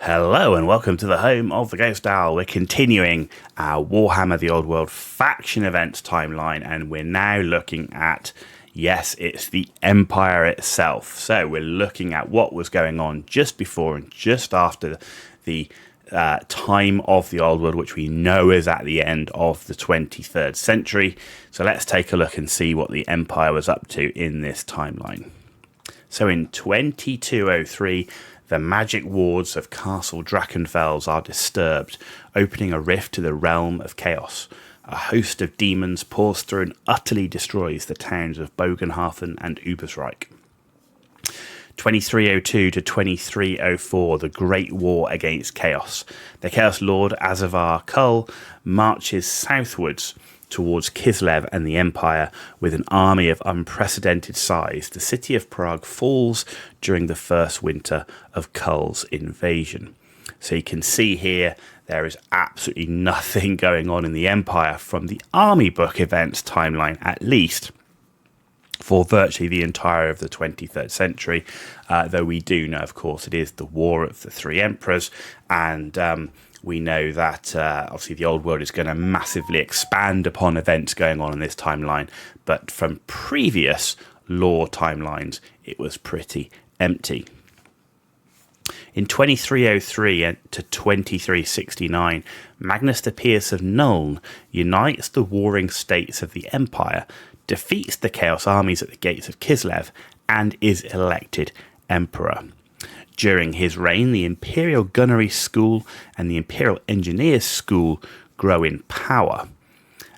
Hello and welcome to the home of the Ghost Owl. We're continuing our Warhammer the Old World faction events timeline, and we're now looking at, yes, it's the Empire itself. So we're looking at what was going on just before and just after the time of the Old World, which we know is at the end of the 23rd century. So let's take a look and see what the Empire was up to in this timeline. So in 2203, the magic wards of Castle Drachenfels are disturbed, opening a rift to the realm of chaos. A host of demons pours through and utterly destroys the towns of Bogenhafen and Ubersreich. 2302 to 2304, the Great War against Chaos. The Chaos Lord Asavar Kul marches southwards towards Kislev and the Empire with an army of unprecedented size. The city of Prague falls during the first winter of Kul's invasion. So you can see here there is absolutely nothing going on in the Empire from the Army Book events timeline, at least for virtually the entire of the 23rd century, though we do know, of course, it is the War of the Three Emperors, and we know that obviously the Old World is going to massively expand upon events going on in this timeline, but from previous lore timelines, it was pretty empty. In 2303 to 2369, Magnus the Pious of Nuln unites the warring states of the Empire, defeats the Chaos armies at the gates of Kislev, and is elected Emperor. During his reign, the Imperial Gunnery School and the Imperial Engineers School grow in power,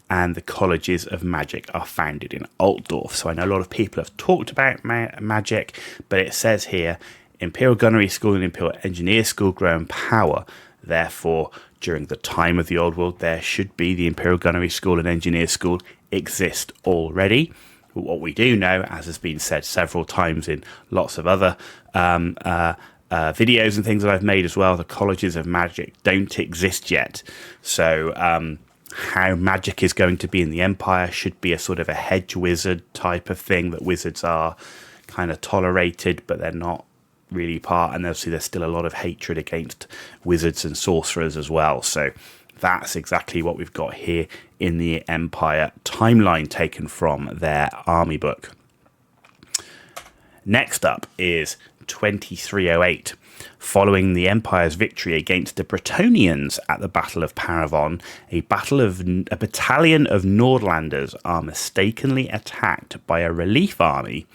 and the colleges of magic are founded in Altdorf. So I know a lot of people have talked about magic, but it says here, Imperial Gunnery School and Imperial Engineers School grow in power. Therefore, during the time of the Old World, there should be the Imperial Gunnery School and Engineers School exist already. But what we do know, as has been said several times in lots of other videos and things that I've made as well, the colleges of magic don't exist yet. So how magic is going to be in the Empire should be a sort of a hedge wizard type of thing, that wizards are kind of tolerated, but they're not really part, and obviously there's still a lot of hatred against wizards and sorcerers as well. So that's exactly what we've got here in the Empire timeline taken from their army book. Next up is 2308. Following the Empire's victory against the Bretonnians at the Battle of Paravon, a battalion of Nordlanders are mistakenly attacked by a relief army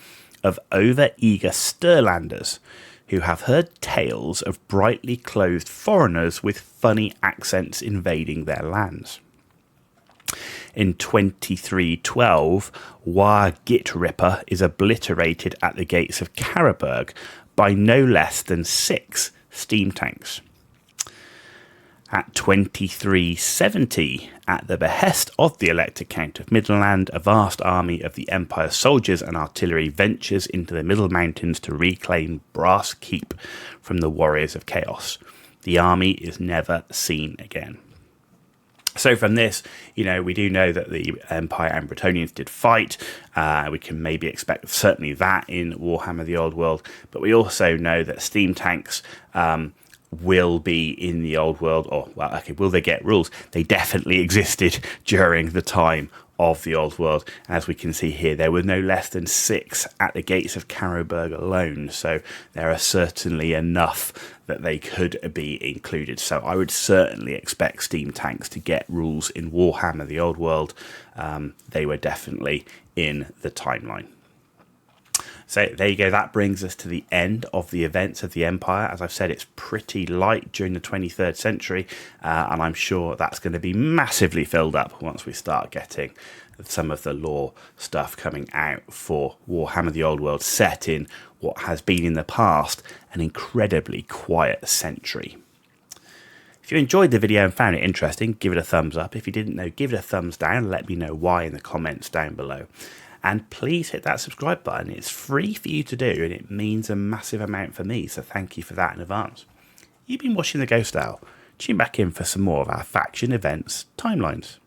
of over-eager Sturlanders, who have heard tales of brightly clothed foreigners with funny accents invading their lands. In 2312, War Gitripper is obliterated at the gates of Karaburg by no less than 6 steam tanks. At 2370, at the behest of the elected Count of Middelland, a vast army of the Empire's soldiers and artillery ventures into the Middle Mountains to reclaim Brass Keep from the warriors of chaos. The army is never seen again. So from this, we do know that the Empire and Bretonnians did fight. We can maybe expect certainly that in Warhammer the Old World, but we also know that steam tanks will be in the Old World, will they get rules? They definitely existed during the time of the Old World. As we can see here, there were no less than 6 at the gates of Karaburg alone, so there are certainly enough that they could be included. So I would certainly expect steam tanks to get rules in Warhammer the Old World. They were definitely in the timeline. So there you go, that brings us to the end of the events of the Empire. As I've said, it's pretty light during the 23rd century, and I'm sure that's going to be massively filled up once we start getting some of the lore stuff coming out for Warhammer the Old World, set in what has been in the past an incredibly quiet century. If you enjoyed the video and found it interesting, give it a thumbs up. If you didn't know, give it a thumbs down. Let me know why in the comments down below. And please hit that subscribe button. It's free for you to do, and it means a massive amount for me, so thank you for that in advance. You've been watching The Ghost Owl. Tune back in for some more of our faction events timelines.